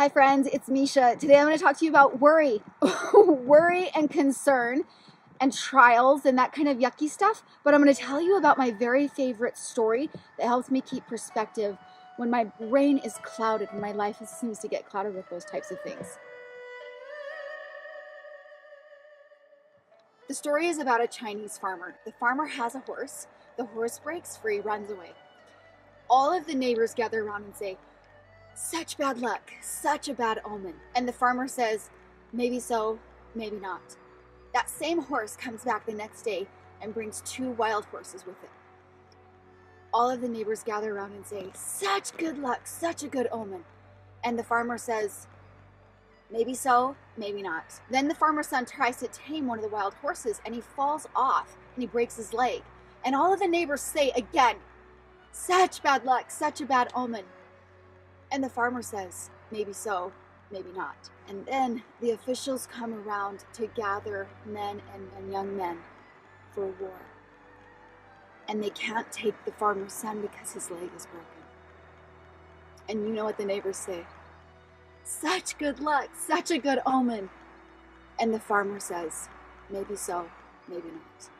Hi friends, it's Mesha. Today I'm going to talk to you about worry. Worry and concern and trials and that kind of yucky stuff. But I'm going to tell you about my very favorite story that helps me keep perspective when my brain is clouded, when my life seems to get clouded with those types of things. The story is about a Chinese farmer. The farmer has a horse. The horse breaks free, runs away. All of the neighbors gather around and say, "Such bad luck, such a bad omen." And the farmer says, "Maybe so, maybe not." That same horse comes back the next day and brings 2 wild horses with it. All of the neighbors gather around and say, "Such good luck, such a good omen." And the farmer says, "Maybe so, maybe not." Then the farmer's son tries to tame one of the wild horses and he falls off and he breaks his leg. And all of the neighbors say again, "Such bad luck, such a bad omen." And the farmer says, "Maybe so, maybe not." And then the officials come around to gather men and young men for war. And they can't take the farmer's son because his leg is broken. And you know what the neighbors say? "Such good luck, such a good omen." And the farmer says, "Maybe so, maybe not."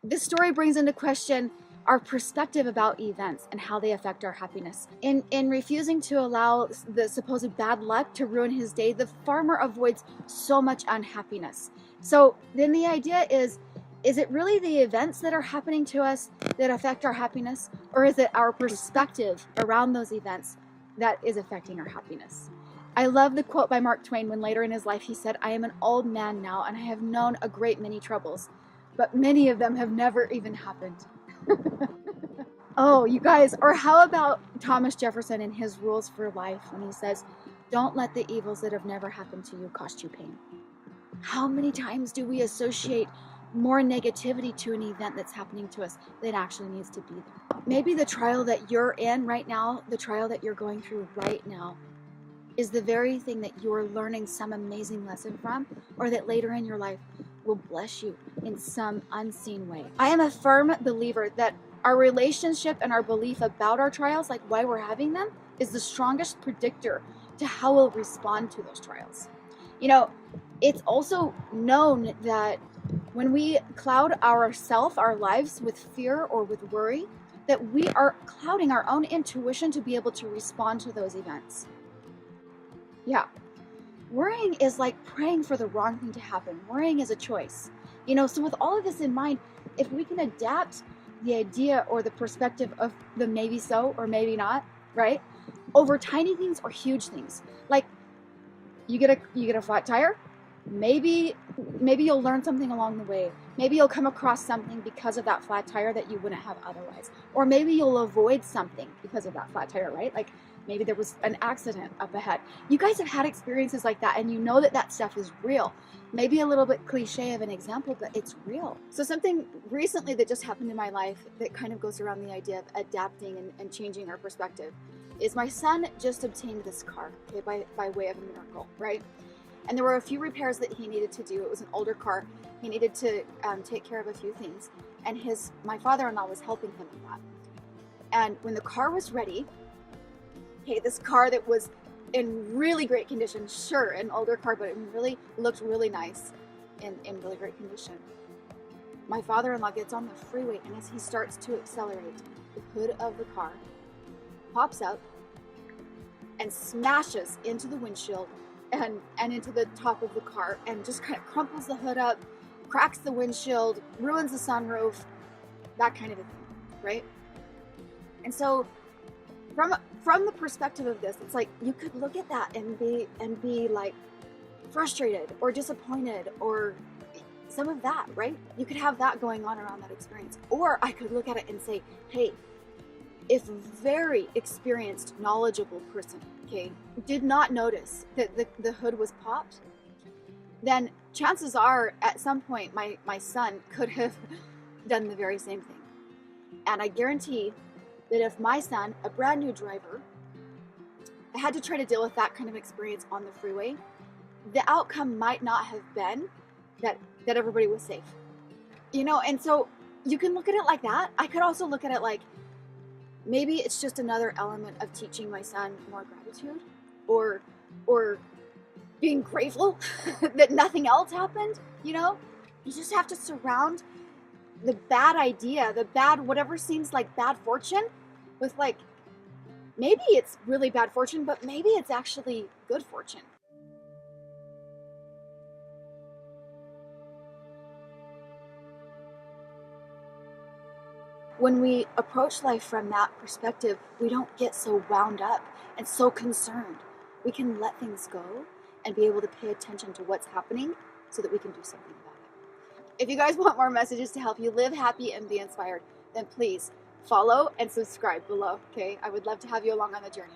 This story brings into question our perspective about events and how they affect our happiness. In refusing to allow the supposed bad luck to ruin his day, the farmer avoids so much unhappiness. So then the idea is it really the events that are happening to us that affect our happiness, or is it our perspective around those events that is affecting our happiness? I love the quote by Mark Twain when later in his life he said, "I am an old man now and I have known a great many troubles, but many of them have never even happened." Oh, you guys, or how about Thomas Jefferson in his Rules for Life when he says, "Don't let the evils that have never happened to you cost you pain." How many times do we associate more negativity to an event that's happening to us than actually needs to be there? Maybe the trial that you're in right now, the trial that you're going through right now, is the very thing that you're learning some amazing lesson from, or that later in your life will bless you in some unseen way. I am a firm believer that our relationship and our belief about our trials, like why we're having them, is the strongest predictor to how we'll respond to those trials. You know, it's also known that when we cloud our lives with fear or with worry, that we are clouding our own intuition to be able to respond to those events. Yeah. Worrying is like praying for the wrong thing to happen. Worrying is a choice. So with all of this in mind, if we can adapt the idea or the perspective of the maybe so or maybe not, right? Over tiny things or huge things. Like you get a flat tire, maybe you'll learn something along the way. Maybe you'll come across something because of that flat tire that you wouldn't have otherwise. Or maybe you'll avoid something because of that flat tire, right? Like maybe there was an accident up ahead. You guys have had experiences like that and you know that that stuff is real. Maybe a little bit cliche of an example, but it's real. So something recently that just happened in my life that kind of goes around the idea of adapting and changing our perspective is my son just obtained this car, okay, by way of a miracle, right? And there were a few repairs that he needed to do. It was an older car. He needed to take care of a few things. And my father-in-law was helping him with that. And when the car was ready, okay, this car that was in really great condition, sure, an older car, but it really looked really nice and in really great condition. My father-in-law gets on the freeway, and as he starts to accelerate, the hood of the car pops up and smashes into the windshield and into the top of the car and just kind of crumples the hood up, cracks the windshield, ruins the sunroof, that kind of a thing, right? And so from the perspective of this, it's like you could look at that and be like frustrated or disappointed or some of that, right? You could have that going on around that experience. Or I could look at it and say, hey, if very experienced, knowledgeable person, okay, did not notice that the hood was popped, then chances are at some point my son could have done the very same thing. And I guarantee that if my son, a brand new driver, had to try to deal with that kind of experience on the freeway, the outcome might not have been that everybody was safe. And so you can look at it like that. I could also look at it like, maybe it's just another element of teaching my son more gratitude. or being grateful that nothing else happened, you know? You just have to surround the bad idea, the bad, whatever seems like bad fortune, with like, maybe it's really bad fortune, but maybe it's actually good fortune. When we approach life from that perspective, we don't get so wound up and so concerned. We can let things go and be able to pay attention to what's happening so that we can do something about it. If you guys want more messages to help you live happy and be inspired, then please follow and subscribe below, okay? I would love to have you along on the journey.